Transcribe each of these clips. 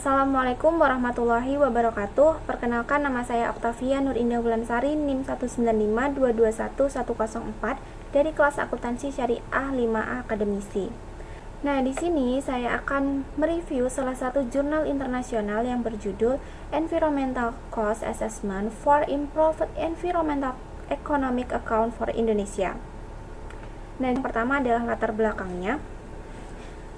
Assalamualaikum warahmatullahi wabarakatuh. Perkenalkan, nama saya Oktavia Nur Indah Wulansari, NIM 195221104 dari kelas Akuntansi Syariah 5A Akademisi. Nah, di sini saya akan mereview salah satu jurnal internasional yang berjudul Environmental Cost Assessment for Improved Environmental Economic Account for Indonesia. Nah, yang pertama adalah latar belakangnya.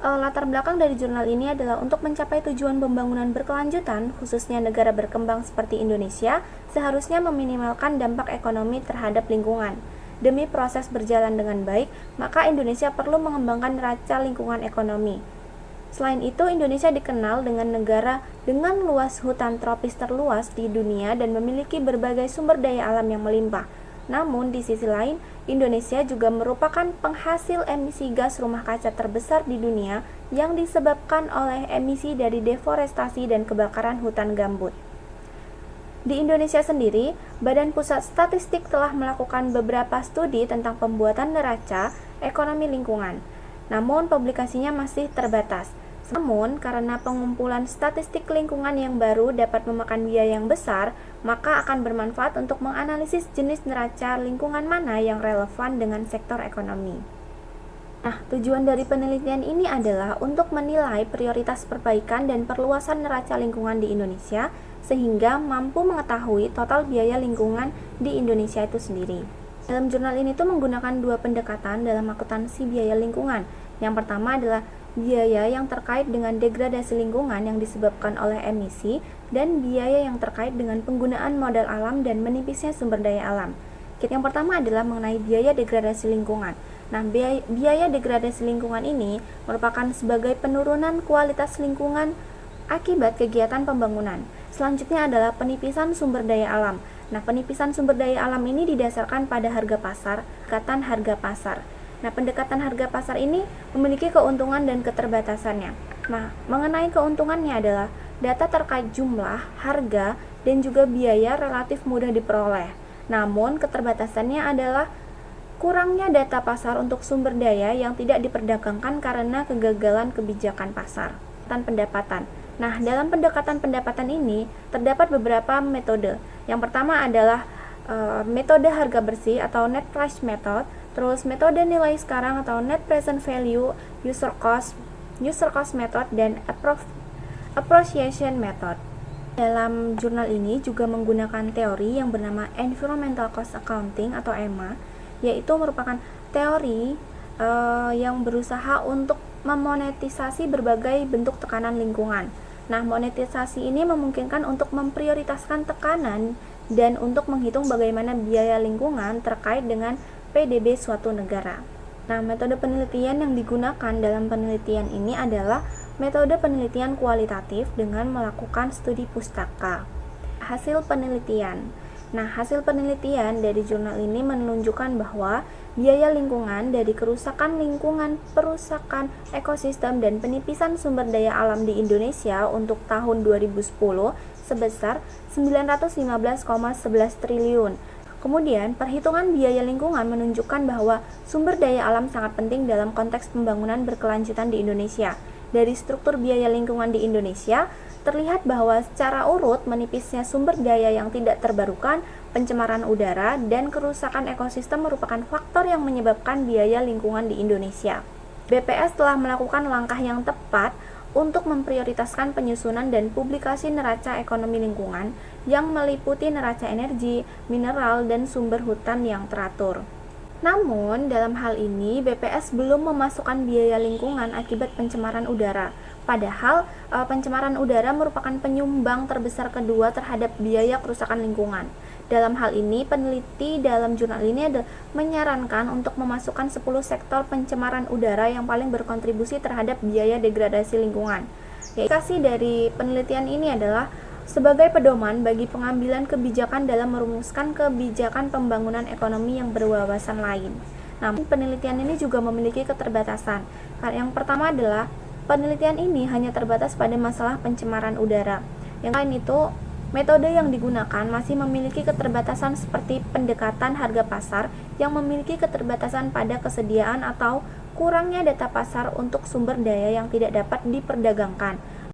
Latar belakang dari jurnal ini adalah untuk mencapai tujuan pembangunan berkelanjutan, khususnya negara berkembang seperti Indonesia, seharusnya meminimalkan dampak ekonomi terhadap lingkungan. Demi proses berjalan dengan baik, maka Indonesia perlu mengembangkan neraca lingkungan ekonomi. Selain itu, Indonesia dikenal dengan negara dengan luas hutan tropis terluas di dunia dan memiliki berbagai sumber daya alam yang melimpah. Namun, di sisi lain, Indonesia juga merupakan penghasil emisi gas rumah kaca terbesar di dunia yang disebabkan oleh emisi dari deforestasi dan kebakaran hutan gambut. Di Indonesia sendiri, Badan Pusat Statistik telah melakukan beberapa studi tentang pembuatan neraca ekonomi lingkungan. Namun, publikasinya masih terbatas. Namun, karena pengumpulan statistik lingkungan yang baru dapat memakan biaya yang besar, maka akan bermanfaat untuk menganalisis jenis neraca lingkungan mana yang relevan dengan sektor ekonomi. Nah, tujuan dari penelitian ini adalah untuk menilai prioritas perbaikan dan perluasan neraca lingkungan di Indonesia, sehingga mampu mengetahui total biaya lingkungan di Indonesia itu sendiri. Dalam jurnal ini tuh menggunakan dua pendekatan dalam akuntansi biaya lingkungan. Yang pertama adalah biaya yang terkait dengan degradasi lingkungan yang disebabkan oleh emisi, dan biaya yang terkait dengan penggunaan modal alam dan menipisnya sumber daya alam. Yang pertama adalah mengenai biaya degradasi lingkungan. Nah, biaya degradasi lingkungan ini merupakan sebagai penurunan kualitas lingkungan akibat kegiatan pembangunan. Selanjutnya adalah penipisan sumber daya alam. Nah, penipisan sumber daya alam ini didasarkan pada harga pasar, pendekatan harga pasar. Nah, pendekatan harga pasar ini memiliki keuntungan dan keterbatasannya. Nah, mengenai keuntungannya adalah data terkait jumlah, harga, dan juga biaya relatif mudah diperoleh. Namun, keterbatasannya adalah kurangnya data pasar untuk sumber daya yang tidak diperdagangkan karena kegagalan kebijakan pasar. Pendapatan. Nah, dalam pendekatan pendapatan ini terdapat beberapa metode. Yang pertama adalah metode harga bersih atau net price method. Terus metode nilai sekarang atau net present value, user cost method, dan appreciation method. Dalam jurnal ini juga menggunakan teori yang bernama Environmental Cost Accounting atau EMA, yaitu merupakan teori yang berusaha untuk memonetisasi berbagai bentuk tekanan lingkungan. Nah, monetisasi ini memungkinkan untuk memprioritaskan tekanan dan untuk menghitung bagaimana biaya lingkungan terkait dengan PDB suatu negara. Nah, metode penelitian yang digunakan dalam penelitian ini adalah metode penelitian kualitatif dengan melakukan studi pustaka. Hasil penelitian. Nah, hasil penelitian dari jurnal ini menunjukkan bahwa biaya lingkungan dari kerusakan lingkungan, perusakan ekosistem, dan penipisan sumber daya alam di Indonesia untuk tahun 2010 sebesar 915,11 triliun. Kemudian, perhitungan biaya lingkungan menunjukkan bahwa sumber daya alam sangat penting dalam konteks pembangunan berkelanjutan di Indonesia. Dari struktur biaya lingkungan di Indonesia, terlihat bahwa secara urut menipisnya sumber daya yang tidak terbarukan, pencemaran udara, dan kerusakan ekosistem merupakan faktor yang menyebabkan biaya lingkungan di Indonesia. BPS telah melakukan langkah yang tepat untuk memprioritaskan penyusunan dan publikasi neraca ekonomi lingkungan yang meliputi neraca energi, mineral, dan sumber hutan yang teratur. Namun, dalam hal ini BPS belum memasukkan biaya lingkungan akibat pencemaran udara. Padahal, pencemaran udara merupakan penyumbang terbesar kedua terhadap biaya kerusakan lingkungan. Dalam hal ini, peneliti dalam jurnal ini menyarankan untuk memasukkan 10 sektor pencemaran udara yang paling berkontribusi terhadap biaya degradasi lingkungan. Indikasi dari penelitian ini adalah sebagai pedoman bagi pengambilan kebijakan dalam merumuskan kebijakan pembangunan ekonomi yang berwawasan lain. Namun, penelitian ini juga memiliki keterbatasan. Yang pertama adalah penelitian ini hanya terbatas pada masalah pencemaran udara. Yang lain itu, metode yang digunakan masih memiliki keterbatasan seperti pendekatan harga pasar yang memiliki keterbatasan pada kesediaan atau kurangnya data pasar untuk sumber daya yang tidak dapat diperdagangkan.